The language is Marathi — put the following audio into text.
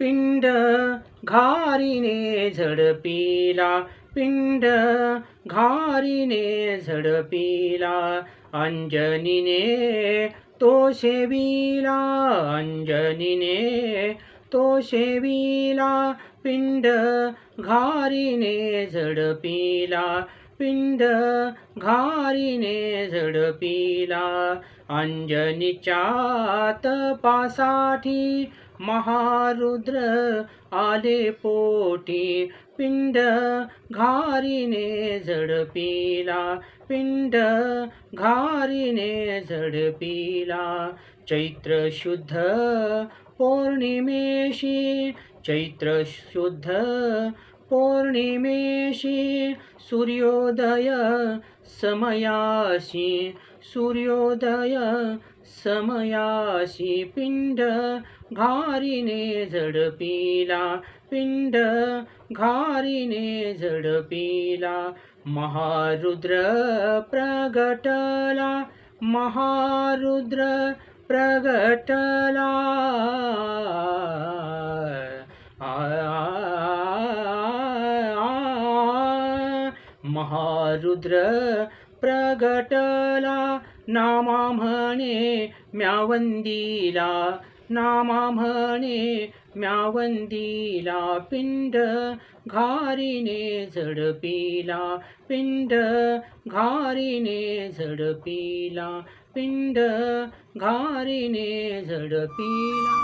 पिंड घारीने झडपिला, पिंड घारीने झडपिला, अंजनीने तो सेविला, अंजनीने तो सेविला, पिंड घारीने झडपिला, पिंड घारीने झडपिला, अंजनीच्या तपासाठी महारुद्र आले पोटी, पिंड घारीने झडपिला, पिंड घारीने झडपिला, चैत्र शुद्ध पौर्णिमेशी, चैत्र शुद्ध पौर्णिमेशी, सूर्योदय समयासी, सूर्योदय समयासी, पिंड घारीने झडपिला, पिंड घारीने झडपिला, महारुद्र प्रगटला, महारुद्र प्रगटला, महारुद्र प्रगटला, नामा म्हणे म्या वंदिला, नामा म्हणे म्या वंदिला, पिंड घारीने झडपिला, पिंड घारीने झडपिला, पिंड घारीने झडपिला.